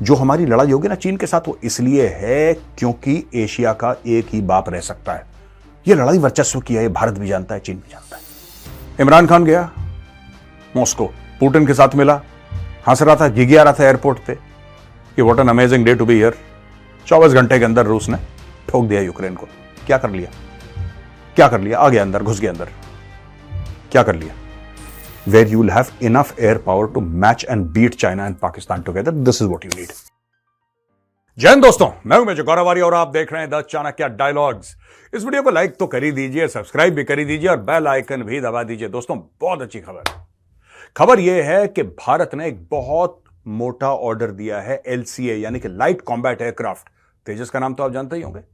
जो हमारी लड़ाई होगी ना चीन के साथ, वो इसलिए है क्योंकि एशिया का एक ही बाप रह सकता है। ये लड़ाई वर्चस्व की है, ये भारत भी जानता है, चीन भी जानता है। इमरान खान गया मॉस्को, पुतिन के साथ मिला, हंस रहा था, गिगिया रहा था एयरपोर्ट पे कि what an amazing day to be here. 24 घंटे के अंदर रूस ने ठोक दिया यूक्रेन को। क्या कर लिया? क्या कर लिया? आ गया अंदर, घुस गया अंदर। क्या कर लिया? Where you will have enough air power to match and beat China and Pakistan together. This is what you need. जय हिंद दोस्तों, मैं हूं मेजर गौरवारी और आप देख रहे हैं द चाणक्य डायलॉग्स। इस वीडियो को लाइक तो कर ही दीजिए, सब्सक्राइब भी कर ही दीजिए और बेल आइकन भी दबा दीजिए। दोस्तों, बहुत अच्छी खबर यह है कि भारत ने एक बहुत मोटा ऑर्डर दिया है LCA यानी कि लाइट कॉम्बैट एयरक्राफ्ट। तेजस का नाम तो आप जानते ही होंगे, है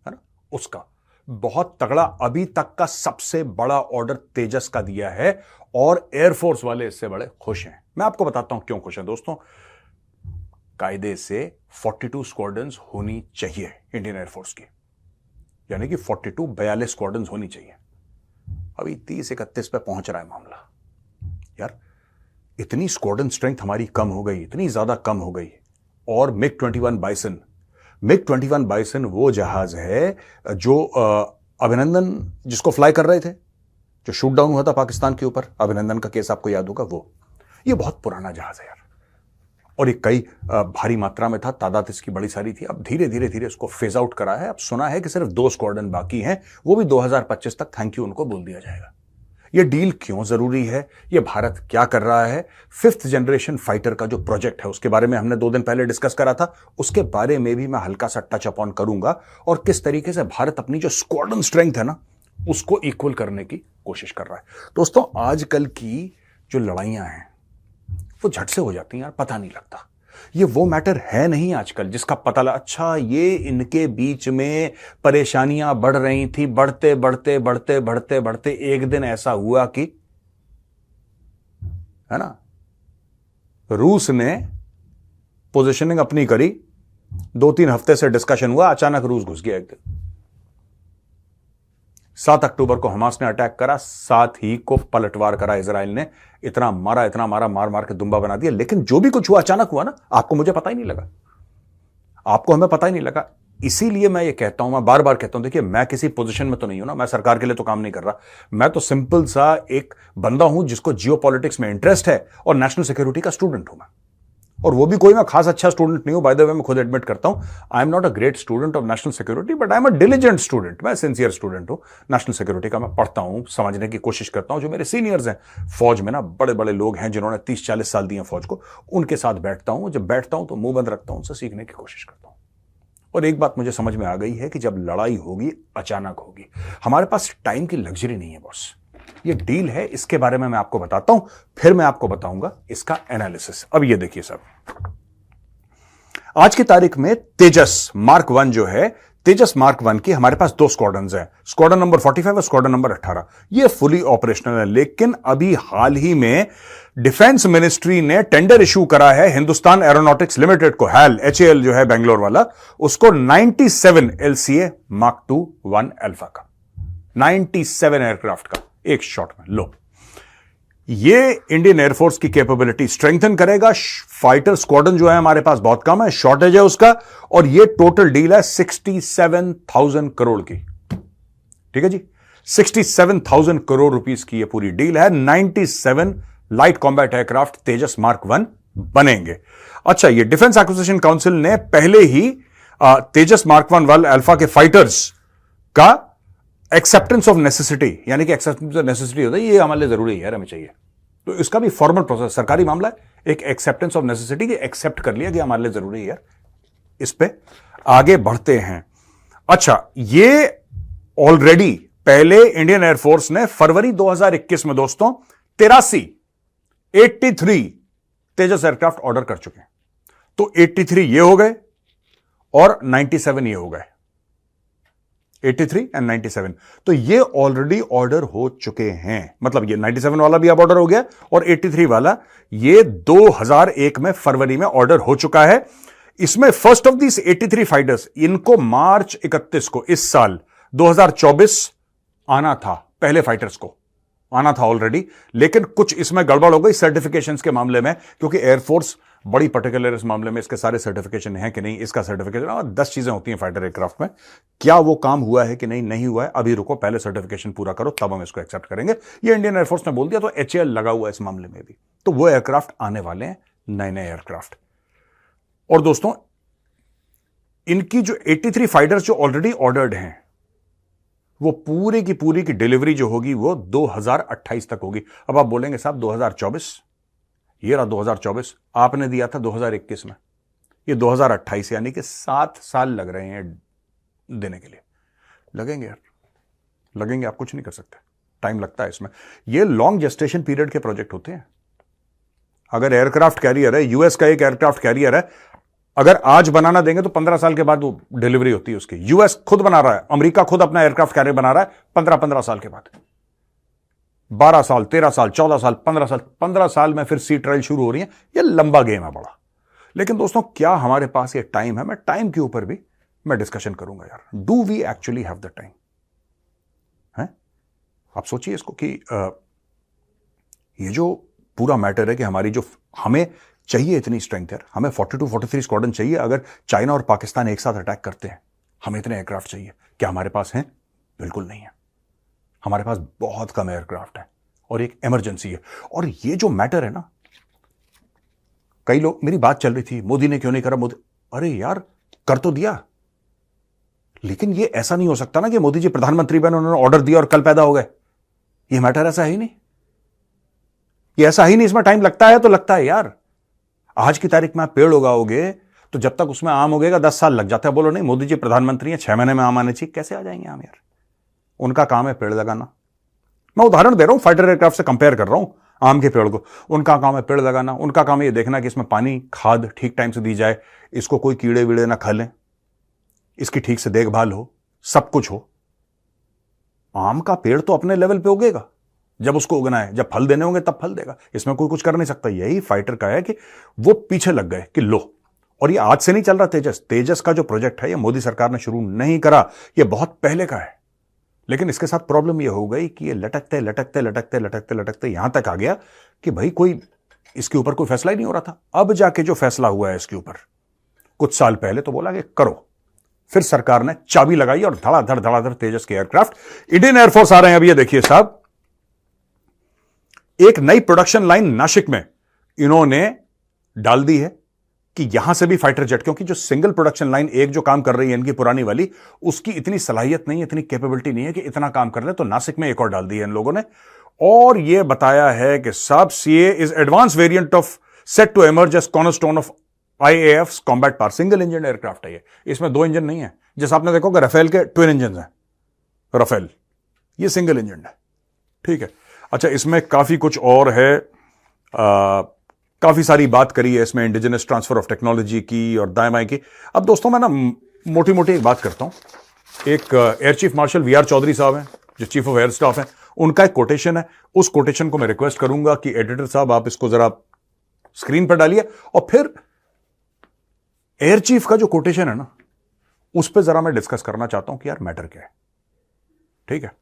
ना? उसका बहुत तगड़ा, अभी तक का सबसे बड़ा ऑर्डर तेजस का दिया है और एयरफोर्स वाले इससे बड़े खुश हैं। मैं आपको बताता हूं क्यों खुश हैं दोस्तों। कायदे से 42 स्क्वाड्रन्स होनी चाहिए इंडियन एयरफोर्स की, यानी कि 42 स्क्वाड्रन्स होनी चाहिए। अभी 30-31 पे पहुंच रहा है मामला। यार, इतनी स्क्वाड्रन स्ट्रेंथ हमारी कम हो गई, इतनी ज्यादा कम हो गई। और मिग 21 बाइसन वो जहाज है जो अभिनंदन जिसको फ्लाई कर रहे थे, जो शूट डाउन हुआ था पाकिस्तान के ऊपर, अभिनंदन का केस आपको याद होगा। वो ये बहुत पुराना जहाज है यार, और ये कई भारी मात्रा में था, तादाद इसकी बड़ी सारी थी। अब धीरे धीरे इसको फेज आउट करा है। अब सुना है कि सिर्फ 2 स्क्वाड्रन बाकी हैं, वो भी 2025 तक थैंक यू उनको बोल दिया जाएगा। ये डील क्यों जरूरी है, ये भारत क्या कर रहा है, 5th जनरेशन फाइटर का जो प्रोजेक्ट है उसके बारे में हमने 2 दिन पहले डिस्कस करा था, उसके बारे में भी मैं हल्का सा टच अपॉन करूंगा, और किस तरीके से भारत अपनी जो स्क्वाड्रन स्ट्रेंथ है ना उसको इक्वल करने की कोशिश कर रहा है। दोस्तों, आजकल की जो लड़ाइयां हैं वो झट से हो जाती हैं यार, पता नहीं लगता। ये वो मैटर है नहीं आजकल जिसका पता लगा अच्छा ये इनके बीच में परेशानियां बढ़ रही थी, बढ़ते एक दिन ऐसा हुआ कि, है ना, रूस ने पोजीशनिंग अपनी करी, 2-3 हफ्ते से डिस्कशन हुआ, अचानक रूस घुस गया एक दिन। 7 अक्टूबर को हमास ने अटैक करा, साथ ही को पलटवार करा इजराइल ने। इतना मारा, मार के दुम्बा बना दिया। लेकिन जो भी कुछ हुआ अचानक हुआ ना, आपको मुझे पता ही नहीं लगा, आपको हमें पता ही नहीं लगा। इसीलिए मैं ये कहता हूं, मैं बार बार कहता हूं, देखिए मैं किसी पोजीशन में तो नहीं हूं ना, मैं सरकार के लिए तो काम नहीं कर रहा। मैं तो सिंपल सा एक बंदा हूं जिसको जियोपॉलिटिक्स में इंटरेस्ट है और नेशनल सिक्योरिटी का स्टूडेंट हूं मैं। और वो भी कोई मैं खास अच्छा स्टूडेंट नहीं हूं, बाय द वे मैं खुद एडमिट करता हूं, I am not a great student of national security, but I am a diligent student. मैं सिंसियर स्टूडेंट हूं नेशनल सिक्योरिटी का। मैं पढ़ता हूं, समझने की कोशिश करता हूं। जो मेरे सीनियर्स हैं फौज में ना, बड़े बड़े लोग हैं जिन्होंने 30-40 साल दिए फौज को, उनके साथ बैठता हूं। जब बैठता हूं तो मुंह बंद रखता हूं, उनसे सीखने की कोशिश करता हूं। और एक बात मुझे समझ में आ गई है कि जब लड़ाई होगी अचानक होगी, हमारे पास टाइम की लग्जरी नहीं है बॉस। ये डील है, इसके बारे में मैं आपको बताता हूं, फिर मैं आपको बताऊंगा इसका एनालिसिस। अब ये देखिए साहब, आज की तारीख में तेजस मार्क 1 जो है, तेजस मार्क 1 की हमारे पास 2 स्क्वाड्रन्स हैं, स्क्वाड्रन नंबर 45 और स्क्वाड्रन नंबर 18। ये फुली ऑपरेशनल है। लेकिन अभी हाल ही में डिफेंस मिनिस्ट्री ने टेंडर इशू करा है हिंदुस्तान एरोनॉटिक्स लिमिटेड को, HAL जो है बेंगलोर वाला, उसको 97 LCA मार्क 2 1 अल्फा का, 97 एयरक्राफ्ट का एक शॉट में। लो, ये इंडियन एयरफोर्स की कैपेबिलिटी स्ट्रेंथन करेगा। फाइटर स्क्वाड्रन जो है हमारे पास बहुत कम है, शॉर्टेज है उसका, और ये टोटल डील है 67,000 करोड़ की। ठीक है जी, 67,000 करोड़ रुपीस की ये पूरी डील है। 97 लाइट कॉम्बैट एयरक्राफ्ट तेजस मार्क 1 बनेंगे। अच्छा, ये डिफेंस एक्विजिशन काउंसिल ने पहले ही तेजस मार्क 1 वाल अल्फा के फाइटर्स का एक्सेप्टेंस ऑफ नेसेसिटी, यानी कि एक्सेप्टेंस ऑफ नेसेसिटी होता है, ये हमारे लिए जरूरी है, हमें चाहिए, तो इसका भी फॉर्मल प्रोसेस, सरकारी मामला है, एक एक्सेप्टेंस ऑफ नेसेसिटी की एक्सेप्ट कर लिया कि हमारे लिए जरूरी है यार। इस पे आगे बढ़ते हैं। अच्छा, ये ऑलरेडी पहले इंडियन एयरफोर्स ने फरवरी 2021 में दोस्तों 83 तेजस एयरक्राफ्ट ऑर्डर कर चुके हैं। तो 83 ये हो गए और 97 ये हो गए, 83 एंड 97। तो ये ऑलरेडी ऑर्डर हो चुके हैं, मतलब ये 97 वाला भी अब ऑर्डर हो गया और 83 वाला ये 2001 में फरवरी में ऑर्डर हो चुका है। इसमें फर्स्ट ऑफ दिस 83 फाइटर्स, इनको मार्च 31 को इस साल 2024 आना था, पहले फाइटर्स को आना था ऑलरेडी, लेकिन कुछ इसमें गड़बड़ हो गई सर्टिफिकेशंस के मामले में, क्योंकि एयरफोर्स बड़ी पर्टिकुलर इस मामले में इसके सारे सर्टिफिकेशन हैं कि नहीं, इसका सर्टिफिकेशन, और 10 चीजें होती हैं फाइटर एयरक्राफ्ट में, क्या वो काम हुआ है कि नहीं हुआ है, अभी रुको, पहले सर्टिफिकेशन पूरा करो तब हम इसको एक्सेप्ट करेंगे। ये इंडियन एयरफोर्स ने बोल दिया, तो HAL लगा हुआ है इस मामले में भी। तो वो एयरक्राफ्ट आने वाले हैं, नए एयरक्राफ्ट। और दोस्तों, इनकी जो 83 फाइटर्स जो ऑलरेडी ऑर्डर्ड हैं, वो पूरी की डिलीवरी जो होगी वो 2028 तक होगी। अब आप बोलेंगे साहब 2024, ये रहा 2024, आपने दिया था 2021 में, ये 2028, यानी कि 7 साल लग रहे हैं देने के लिए। लगेंगे यार, लगेंगे, आप कुछ नहीं कर सकते, टाइम लगता है इसमें। ये लॉन्ग जेस्टेशन पीरियड के प्रोजेक्ट होते हैं। अगर एयरक्राफ्ट कैरियर है, यूएस का एक एयरक्राफ्ट कैरियर है, अगर आज बनाना देंगे तो 15 साल के बाद वो डिलीवरी होती है उसकी। यूएस खुद बना रहा है, अमेरिका खुद अपना एयरक्राफ्ट कैरियर बना रहा है 15 साल के बाद, 12 साल, 13 साल, 14 साल, 15 साल में फिर सी ट्रायल शुरू हो रही है। ये लंबा गेम है बड़ा। लेकिन दोस्तों, क्या हमारे पास ये टाइम है? मैं टाइम के ऊपर भी मैं डिस्कशन करूंगा यार। Do we actually have the time? है, आप सोचिए इसको कि ये जो पूरा मैटर है कि हमारी जो हमें चाहिए इतनी स्ट्रेंथ है, हमें 42-43 स्क्वाड्रन चाहिए। अगर चाइना और पाकिस्तान एक साथ अटैक करते हैं, हमें इतने एयरक्राफ्ट चाहिए। क्या हमारे पास हैं? बिल्कुल नहीं है। हमारे पास बहुत कम एयरक्राफ्ट है और एक इमरजेंसी है। और ये जो मैटर है ना, कई लोग, मेरी बात चल रही थी, मोदी ने क्यों नहीं करा, मोदी, अरे यार कर तो दिया, लेकिन ये ऐसा नहीं हो सकता ना कि मोदी जी प्रधानमंत्री बने, उन्होंने ऑर्डर दिया और कल पैदा हो गए। ये मैटर ऐसा ही नहीं, ये ऐसा ही नहीं। इसमें टाइम लगता है तो लगता है यार। आज की तारीख में आप पेड़ उगाओगे तो जब तक उसमें आम उगेगा 10 साल लग जाता है। बोलो नहीं, मोदी जी प्रधानमंत्री हैं, 6 महीने में आम आने चाहिए। कैसे आ जाएंगे आम यार? उनका काम है पेड़ लगाना। मैं उदाहरण दे रहा हूं, फाइटर एयरक्राफ्ट से कंपेयर कर रहा हूं आम के पेड़ को। उनका काम है पेड़ लगाना, उनका काम है ये देखना कि इसमें पानी, खाद ठीक टाइम से दी जाए, इसको कोई कीड़े वीड़े ना खा लें, इसकी ठीक से देखभाल हो, सब कुछ हो। आम का पेड़ तो अपने लेवल पे उगेगा जब उसको उगना है, जब फल देने होंगे तब फल देगा, इसमें कोई कुछ कर नहीं सकता। यही फाइटर का है कि वो पीछे लग गए कि लो। और ये आज से नहीं चल रहा तेजस का जो प्रोजेक्ट है, ये मोदी सरकार ने शुरू नहीं करा, ये बहुत पहले का है। लेकिन इसके साथ प्रॉब्लम ये हो गई कि ये लटकते यहां तक आ गया कि भाई कोई इसके ऊपर कोई फैसला ही नहीं हो रहा था। अब जाके जो फैसला हुआ है इसके ऊपर, कुछ साल पहले तो बोला कि करो, फिर सरकार ने चाबी लगाई और धड़ाधड़ तेजस के एयरक्राफ्ट इंडियन एयरफोर्स आ रहे हैं। अब ये देखिए साहब, एक नई प्रोडक्शन लाइन नासिक में इन्होंने डाल दी है कि यहां से भी फाइटर जेट, क्योंकि जो सिंगल प्रोडक्शन लाइन एक जो काम कर रही है इनकी पुरानी वाली, उसकी इतनी सलाहियत नहीं है, इतनी कैपेबिलिटी नहीं है कि इतना काम कर ले, तो नासिक में एक और डाल दी है इन लोगों ने। और यह बताया है कि सब CA is advanced variant of set to emerge as cornerstone of IAF's combat power. Single engine aircraft है ये, इसमें 2 इंजन नहीं है, जैसे आपने देखोगे राफेल के ट्विन इंजन हैं, राफेल, ये सिंगल इंजन है। ठीक है, अच्छा, इसमें काफी कुछ और है, काफी सारी बात करी है इसमें, इंडिजिनस ट्रांसफर ऑफ टेक्नोलॉजी की और दाएं बाएं की। अब दोस्तों, मैं ना मोटी मोटी एक बात करता हूं। एक air chief marshal VR Chaudhary साहब हैं, जो चीफ ऑफ एयर स्टाफ हैं, उनका एक कोटेशन है। उस कोटेशन को मैं रिक्वेस्ट करूंगा कि एडिटर साहब आप इसको जरा स्क्रीन पर डालिए, और फिर एयर चीफ का जो कोटेशन है ना, उस पर जरा मैं डिस्कस करना चाहता हूं कि यार मैटर क्या है। ठीक है,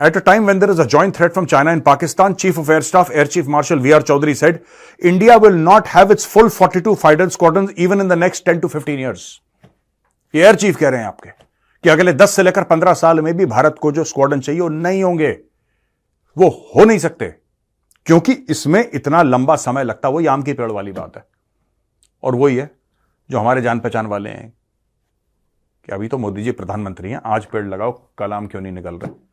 at a time when there is a joint threat from China and Pakistan, Chief of Air Staff Air Chief Marshal VR Chaudhary said, India will not have its full 42 fighter squadrons even in the next 10 to 15 years. ये air chief कह रहे हैं आपके कि अगले 10 से लेकर 15 साल में भी भारत को जो स्क्वाड्रन चाहिए वो नहीं होंगे, वो हो नहीं सकते, क्योंकि इसमें इतना लंबा समय लगता। वही आम की पेड़ वाली बात है, और वही है जो हमारे जान पहचान वाले हैं कि अभी तो मोदी जी प्रधानमंत्री हैं, आज पेड़ लगाओ, कल आम क्यों नहीं निकल रहे।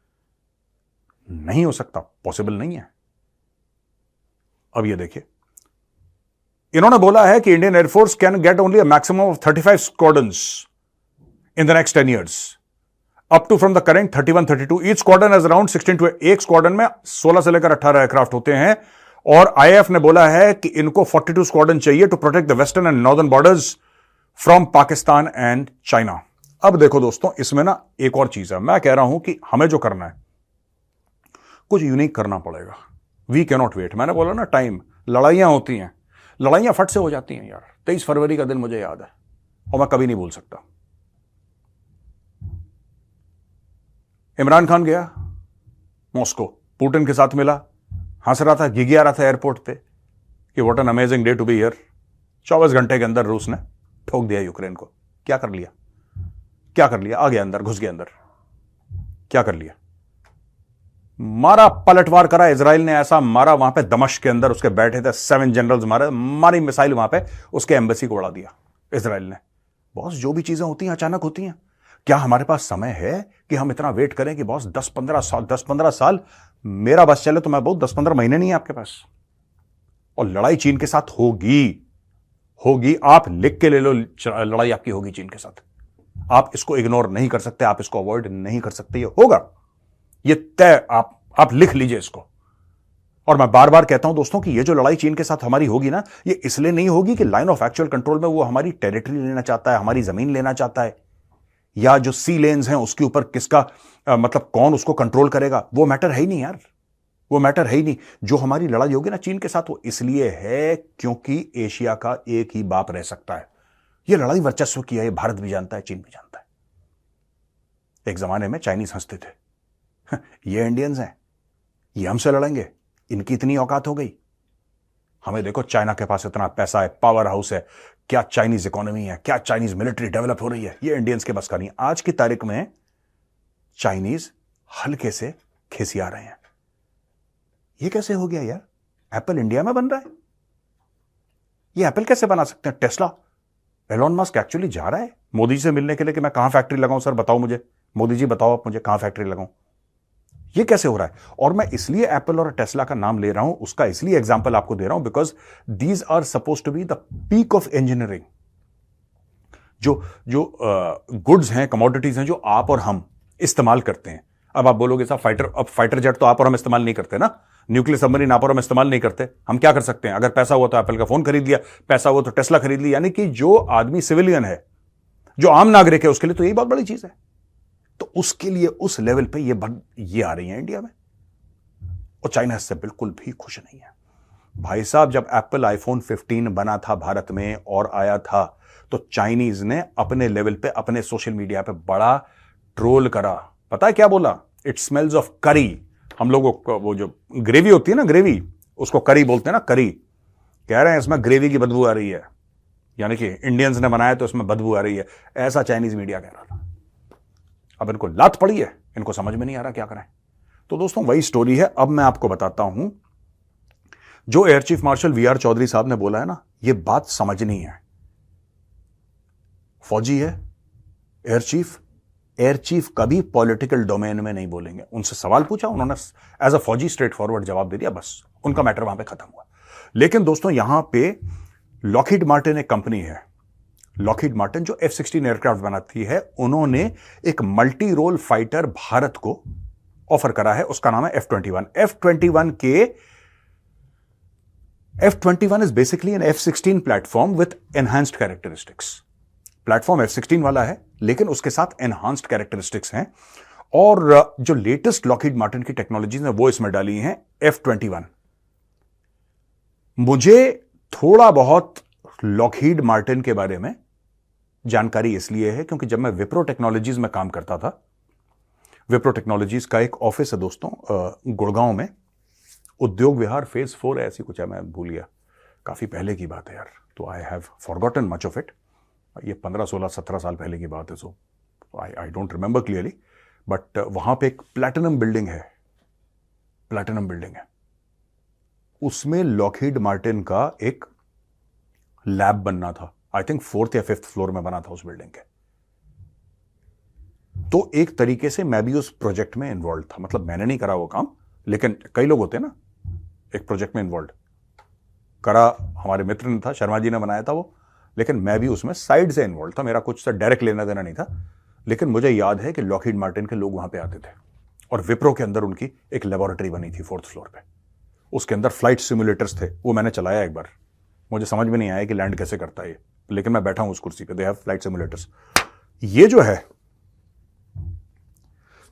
नहीं हो सकता, पॉसिबल नहीं है। अब ये देखिए, इन्होंने बोला है कि Indian air force can get only a maximum of 35 squadrons in the next 10 years, up to from the current 31-32। Each squadron has around 16 to एक स्क्वाड्रन में 16 से लेकर 18 एयरक्राफ्ट होते हैं। और IAF ने बोला है कि इनको 42 स्क्वाड्रन चाहिए to protect the western and northern borders from Pakistan and China. अब देखो दोस्तों, इसमें ना एक और चीज है। मैं कह रहा हूं कि हमें जो करना है, कुछ यूनिक करना पड़ेगा। We can not wait. मैंने बोला ना, टाइम, लड़ाइयां होती हैं, लड़ाइयां फट से हो जाती हैं यार। 23 फरवरी का दिन मुझे याद है और मैं कभी नहीं भूल सकता। इमरान खान गया मॉस्को, पुतिन के साथ मिला, हंस रहा था, गिगिया रहा था एयरपोर्ट पे कि what an amazing day to be here. 24 घंटे के अंदर रूस ने ठोक दिया यूक्रेन को। क्या कर लिया? क्या कर लिया? आ गया अंदर, घुस गया अंदर। क्या कर लिया? मारा, पलटवार करा। इजराइल ने ऐसा मारा, वहां पे दमिश्क के अंदर उसके बैठे थे 7 जनरल्स मारे, मारी मिसाइल वहां पे, उसके एम्बेसी को उड़ा दिया इजराइल ने। बॉस, जो भी चीजें होती हैं अचानक होती हैं। क्या हमारे पास समय है कि हम इतना वेट करें कि बॉस 10-15 साल मेरा बस चले तो मैं बहुत 10-15 महीने नहीं है आपके पास। और लड़ाई चीन के साथ होगी। आप लिख के ले लो, लड़ाई आपकी होगी चीन के साथ। आप इसको इग्नोर नहीं कर सकते, आप इसको अवॉइड नहीं कर सकते, ये होगा, ये तय। आप लिख लीजिए इसको। और मैं बार बार कहता हूं दोस्तों कि ये जो लड़ाई चीन के साथ हमारी होगी ना, ये इसलिए नहीं होगी कि लाइन ऑफ एक्चुअल कंट्रोल में वो हमारी टेरिटरी लेना चाहता है, हमारी जमीन लेना चाहता है, या जो सी लेन्स हैं उसके ऊपर किसका मतलब कौन उसको कंट्रोल करेगा, वो मैटर है ही नहीं यार, वो मैटर है ही नहीं। जो हमारी लड़ाई होगी ना चीन के साथ, वो इसलिए है क्योंकि एशिया का एक ही बाप रह सकता है। ये लड़ाई वर्चस्व की है, ये भारत भी जानता है, चीन भी जानता है। एक जमाने में चाइनीज हंसते थे, ये इंडियंस हैं, ये हमसे लड़ेंगे, इनकी इतनी औकात हो गई। हमें देखो, चाइना के पास इतना पैसा है, पावर हाउस है, क्या चाइनीज इकोनॉमी है, क्या चाइनीज मिलिट्री डेवलप हो रही है, ये इंडियंस के बस का नहीं। आज की तारीख में चाइनीज हल्के से खिसिया रहे हैं। ये कैसे हो गया यार? एप्पल इंडिया में बन रहा है, ये एप्पल कैसे बना सकते हैं? टेस्ला, एलोन मस्क एक्चुअली जा रहा है मोदी से मिलने के लिए कि मैं कहां फैक्ट्री लगाऊं, सर बताओ मुझे, मोदी जी बताओ आप मुझे कहां फैक्ट्री लगाऊं। ये कैसे हो रहा है? और मैं इसलिए एप्पल और टेस्ला का नाम ले रहा हूं, उसका इसलिए एग्जांपल आपको दे रहा हूं because these are suppose to be the peak of engineering. जो गुड्स हैं, कमोडिटीज हैं, जो आप और हम इस्तेमाल करते हैं। अब आप बोलोगे साहब फाइटर जेट तो आप और हम इस्तेमाल नहीं करते ना, न्यूक्लियर सबमरीन आप और हम इस्तेमाल नहीं करते, हम क्या कर सकते हैं? अगर पैसा हुआ तो एप्पल का फोन खरीद लिया, पैसा हुआ तो टेस्ला खरीद लिया। यानी कि जो आदमी सिविलियन है, जो आम नागरिक है, उसके लिए तो यही बहुत बड़ी चीज है। तो उसके लिए उस लेवल पे ये आ रही है इंडिया में, और चाइना इससे बिल्कुल भी खुश नहीं है। भाई साहब, जब एप्पल आईफोन 15 बना था भारत में और आया था, तो चाइनीज ने अपने लेवल पे, अपने सोशल मीडिया पे बड़ा ट्रोल करा। पता है क्या बोला? इट स्मेल्स ऑफ करी। हम लोगों को वो जो ग्रेवी होती है ना, ग्रेवी, उसको करी बोलते हैं ना, करी। कह रहे हैं इसमें ग्रेवी की बदबू आ रही है, यानी कि इंडियंस ने बनाया तो इसमें बदबू आ रही है, ऐसा चाइनीज मीडिया कह रहा था। अब इनको लात पड़ी है, इनको समझ में नहीं आ रहा क्या करें। तो दोस्तों वही स्टोरी है। अब मैं आपको बताता हूं, जो air chief marshal VR Chaudhary साहब ने बोला है ना, यह बात समझनी है। फौजी है, एयर चीफ कभी पॉलिटिकल डोमेन में नहीं बोलेंगे। उनसे सवाल पूछा, उन्होंने एज अ फौजी स्ट्रेट फॉरवर्ड जवाब दे दिया, बस उनका मैटर वहां पे खत्म हुआ। लेकिन दोस्तों यहां पे लॉकहीड मार्टिन एक कंपनी है, लॉकहीड मार्टिन जो F-16 एयरक्राफ्ट बनाती है, उन्होंने एक मल्टी रोल फाइटर भारत को ऑफर करा है, उसका नाम है F-21। F-21 is basically an F-16 platform with enhanced characteristics. Platform F-16 वाला है, लेकिन उसके साथ एनहांस्ड कैरेक्टरिस्टिक्स हैं। और जो लेटेस्ट लॉकहीड मार्टिन की टेक्नोलॉजीज है वो इसमें डाली हैं F-21। मुझे थोड़ा बहुत लॉकहीड मार्टिन के बारे में जानकारी इसलिए है क्योंकि जब मैं विप्रो टेक्नोलॉजीज में काम करता था, विप्रो टेक्नोलॉजीज का एक ऑफिस है दोस्तों गुड़गांव में, उद्योग विहार फेज 4 है, ऐसी कुछ है, मैं भूल गया, काफी पहले की बात है यार, तो I have forgotten much of it. ये 15, 16, 17 साल पहले की बात है, so I don't remember clearly. But वहां पे एक प्लैटिनम बिल्डिंग है, उसमें लॉकहीड मार्टिन का एक लैब बनना था। आई थिंक 4th या 5th फ्लोर में बना था उस बिल्डिंग के। तो एक तरीके से मैं भी उस प्रोजेक्ट में इन्वॉल्व था, मतलब मैंने नहीं करा वो काम, लेकिन कई लोग होते हैं ना एक प्रोजेक्ट में इन्वॉल्व करा। हमारे मित्र ने था, शर्मा जी ने बनाया था वो, लेकिन मैं भी उसमें साइड से इन्वॉल्व था, मेरा कुछ से डायरेक्ट लेना देना नहीं था। लेकिन मुझे याद है कि लॉकहीड मार्टिन के लोग वहां पे आते थे, और विप्रो के अंदर उनकी एक लेबोरेटरी बनी थी 4th फ्लोर पे। उसके अंदर फ्लाइट सिमुलेटर्स थे, वो मैंने चलाया एक बार, मुझे समझ में नहीं आया कि लैंड कैसे करता है ये, लेकिन मैं बैठा हूं उस कुर्सी पे, दे हैव फ्लाइट सिमुलेटर्स। ये जो है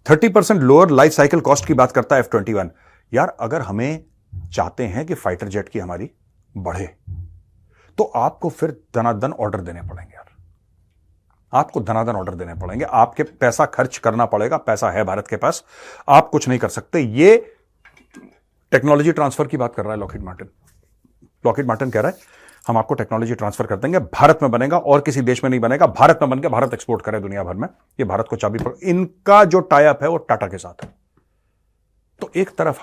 30% लोअर लाइफ साइकिल कॉस्ट की बात करता है F-21। यार अगर हमें चाहते हैं कि फाइटर जेट की हमारी बढ़े, तो आपको फिर धनाधन ऑर्डर देने पड़ेंगे यार, आपको धनाधन ऑर्डर देने पड़ेंगे, आपके पैसा खर्च करना पड़ेगा। पैसा है भारत के पास, आप कुछ नहीं कर सकते। ये टेक्नोलॉजी ट्रांसफर की बात कर रहा है लॉकहीड मार्टिन, लॉकहीड मार्टिन कह रहा है हम आपको टेक्नोलॉजी ट्रांसफर कर देंगे, भारत में बनेगा और किसी देश में नहीं बनेगा, भारत में बनकर भारत एक्सपोर्ट करे दुनिया भर में। ये भारत को चाबी पर, इनका जो टाई अप है वो टाटा के साथ है। तो एक तरफ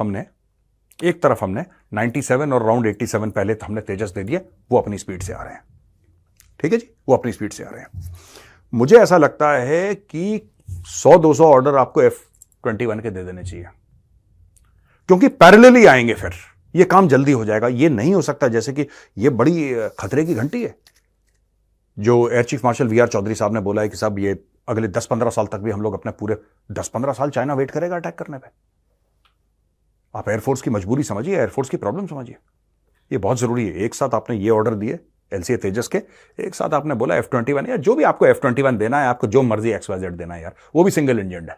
हमने 97 और राउंड 87 पहले तो हमने तेजस दे दिए, वो अपनी स्पीड से आ रहे हैं। ठीक है जी, वो अपनी स्पीड से आ रहे हैं। मुझे ऐसा लगता है कि 100-200 ऑर्डर आपको F-21 के दे देने चाहिए, क्योंकि पैरेलली आएंगे, फिर ये काम जल्दी हो जाएगा। ये नहीं हो सकता जैसे कि ये बड़ी खतरे की घंटी है जो air chief marshal V R Chaudhary साहब ने बोला है कि साहब ये अगले 10-15 साल तक भी हम लोग अपने पूरे 10-15 साल चाइना वेट करेगा अटैक करने पे। आप एयरफोर्स की मजबूरी समझिए, एयरफोर्स की प्रॉब्लम समझिए, ये बहुत जरूरी है। एक साथ आपने ये ऑर्डर दिए एलसीए तेजस के, एक साथ आपने बोला F-21, या जो भी आपको F-21 देना है, आपको जो मर्जी XYZ देना है यार, वो भी सिंगल इंजन है,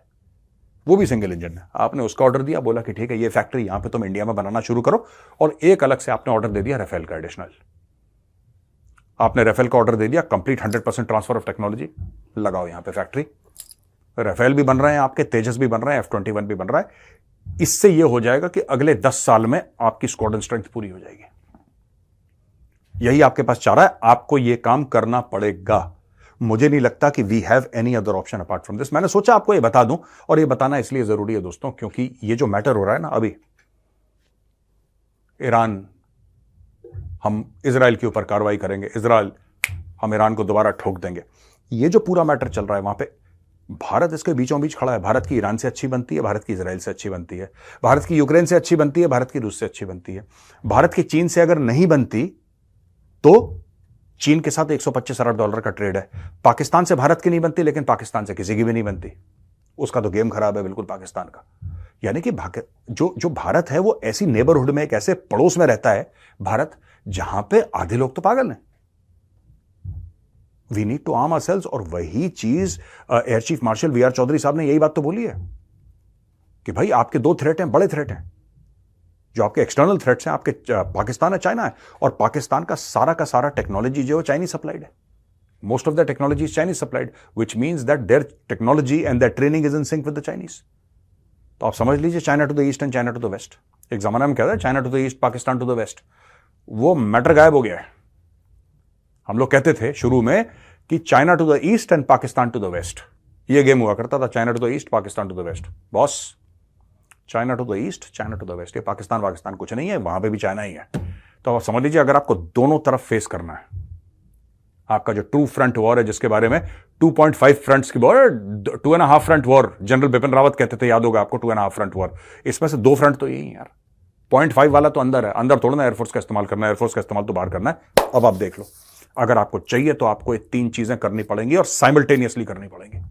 वो भी सिंगल इंजन है। आपने उसका ऑर्डर दिया, बोला कि ठीक है ये फैक्ट्री यहां पे तुम इंडिया में बनाना शुरू करो, और एक अलग से आपने ऑर्डर दे दिया राफेल का एडिशनल। आपने राफेल का ऑर्डर दे दिया, कंप्लीट 100% ट्रांसफर ऑफ टेक्नोलॉजी, लगाओ यहां पे फैक्ट्री। राफेल भी बन रहे हैं आपके, तेजस भी बन रहे हैं, F-21 भी बन रहा है। इससे यह हो जाएगा कि अगले 10 साल में आपकी स्क्वाड्रन स्ट्रेंथ पूरी हो जाएगी। यही आपके पास चारा है, आपको यह काम करना पड़ेगा। मुझे नहीं लगता कि we have any other option apart from this. मैंने सोचा आपको ये बता दूं, और ये बताना इसलिए जरूरी है दोस्तों, क्योंकि ये जो मैटर हो रहा है ना अभी, ईरान, हम इजराइल के ऊपर कार्रवाई करेंगे, इजराइल, हम ईरान को दोबारा ठोक देंगे, ये जो पूरा मैटर चल रहा है वहां पे भारत इसके बीचों बीच खड़ा है। भारत की ईरान से अच्छी बनती है, भारत की इजराइल से अच्छी बनती है, भारत की यूक्रेन से अच्छी बनती है, भारत की रूस से अच्छी बनती है, भारत की चीन से अगर नहीं बनती तो चीन के साथ $125 अरब का ट्रेड है। पाकिस्तान से भारत की नहीं बनती, लेकिन पाकिस्तान से किसी की भी नहीं बनती, उसका तो गेम खराब है बिल्कुल पाकिस्तान का। यानी कि जो भारत है वो ऐसी नेबरहुड में, एक ऐसे पड़ोस में रहता है भारत, जहां पे आधे लोग तो पागल हैं। We need to arm ourselves. और वही चीज air chief marshal V R Chaudhary साहब ने यही बात तो बोली है कि भाई आपके 2 थ्रेट हैं, बड़े थ्रेट हैं, जो आपके एक्सटर्नल थ्रेट्स हैं, आपके पाकिस्तान है, चाइना है, और पाकिस्तान का सारा टेक्नोलॉजी जो है चाइनीज सप्लाइड है। Most of the technology is Chinese supplied, which means that their technology and their training is in sync with the Chinese. तो आप समझ लीजिए China to the east and China to the west. एक जमाना में क्या था, China to the east, Pakistan to the west, वो मैटर गायब हो गया है। हम लोग कहते थे शुरू में कि China to the east and Pakistan to the west, ये गेम हुआ करता था, China to the east, Pakistan to the west. Boss, China to the east, China to the west, ये पाकिस्तान कुछ नहीं है, वहां पे भी चाइना ही है। तो आप समझ लीजिए अगर आपको दोनों तरफ फेस करना है, आपका जो 2 फ्रंट वॉर है, जिसके बारे में 2.5 फ्रंट्स की war, 2.5 front war general Bipin Rawat कहते थे, याद होगा आपको, 2.5 फ्रंट वॉर, इसमें से 2 फ्रंट तो यही है यार। 0.5 वाला तो अंदर है, अंदर थोड़ा ना एयरफोर्स का इस्तेमाल करना है, एयरफोर्स का इस्तेमाल तो बाहर करना है। अब आप देख लो, अगर आपको चाहिए तो आपको ये 3 चीजें करनी पड़ेंगी और साइमल्टेनियसली करनी पड़ेंगी।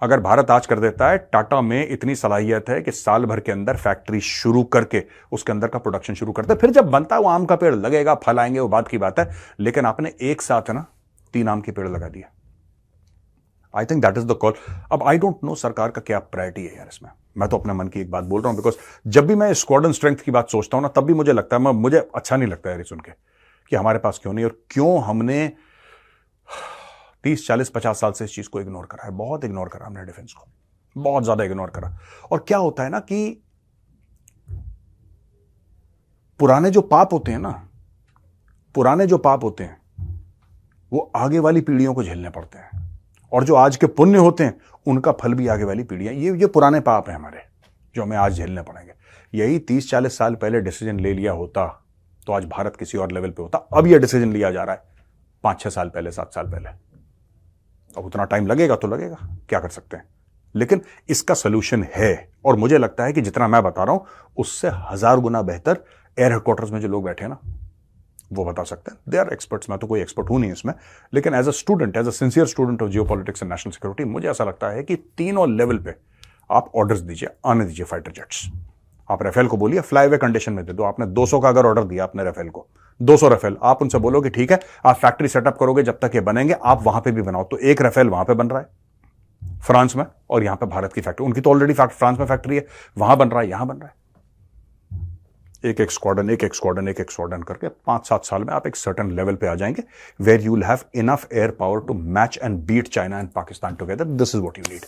अगर भारत आज कर देता है, टाटा में इतनी सलाहियत है कि साल भर के अंदर फैक्ट्री शुरू करके उसके अंदर का प्रोडक्शन शुरू करते हैं, फिर जब बनता है वो आम का पेड़ लगेगा, फल आएंगे, वो बात की बात है। लेकिन आपने एक साथ है ना 3 आम के पेड़ लगा दिए। I think that is the call. अब आई डोंट नो सरकार का क्या प्रायोरिटी है यार इसमें, मैं तो अपने मन की एक बात बोल रहा हूं, बिकॉज जब भी मैं स्क्वाड्रन स्ट्रेंथ की बात सोचता हूं ना, तब भी मुझे लगता है, मुझे अच्छा नहीं लगता है सुन के कि हमारे पास क्यों नहीं, और क्यों हमने 30, 40, 50 साल से इस चीज को इग्नोर करा है। बहुत इग्नोर करा हमने डिफेंस को, बहुत ज्यादा इग्नोर करा। और क्या होता है ना कि पुराने जो पाप होते हैं ना, पुराने जो पाप होते हैं वो आगे वाली पीढ़ियों को झेलने पड़ते हैं, और जो आज के पुण्य होते हैं उनका फल भी आगे वाली पीढ़ियां, ये पुराने पाप हैं हमारे, जो हमें आज झेलने पड़ेंगे। यही 30-40 साल पहले डिसीजन ले लिया होता तो आज भारत किसी और लेवल पे होता। अब यह डिसीजन लिया जा रहा है 5-6 साल पहले, 7 साल पहले। अब उतना टाइम लगेगा तो लगेगा, क्या कर सकते हैं, लेकिन इसका सोल्यूशन है। और मुझे लगता है कि जितना मैं बता रहा हूं उससे 1000 गुना बेहतर एयर हेडक्वार्टर्स में जो लोग बैठे हैं ना, वो बता सकते हैं। They are experts. मैं तो कोई एक्सपर्ट हूं नहीं इसमें, लेकिन as a student, as a sincere student of geopolitics and national security, मुझे ऐसा लगता है कि तीनों लेवल पे आप ऑर्डर्स दीजिए, आने दीजिए फाइटर जेट्स। आप राफेल को बोलिए फ्लाईवे कंडीशन में दे दो। आपने 200 का अगर ऑर्डर दिया आपने राफेल को, 200 राफेल, आप उनसे बोलो कि ठीक है आप फैक्ट्री सेटअप करोगे, जब तक ये बनेंगे आप वहां पे भी बनाओ। तो एक राफेल वहां पे बन रहा है फ्रांस में, और यहां पे भारत की फैक्ट्री, उनकी तो ऑलरेडी फ्रांस में फैक्ट्री है, वहां बन रहा है, यहां बन रहा है। एक स्क्वाड्रन करके 5-7 साल में आप एक सर्टेन लेवल पे आ जाएंगे, where you will have enough air power to match and beat China and Pakistan together. This is what you need.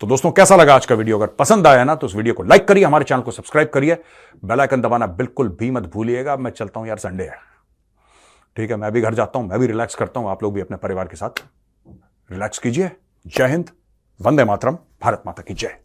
तो दोस्तों कैसा लगा आज का वीडियो? अगर पसंद आया ना तो उस वीडियो को लाइक करिए, हमारे चैनल को सब्सक्राइब करिए, बेल आइकन दबाना बिल्कुल भी मत भूलिएगा। मैं चलता हूं यार, संडे है, ठीक है, मैं भी घर जाता हूं, मैं भी रिलैक्स करता हूं, आप लोग भी अपने परिवार के साथ रिलैक्स कीजिए। जय हिंद, वंदे मातरम, भारत माता की जय।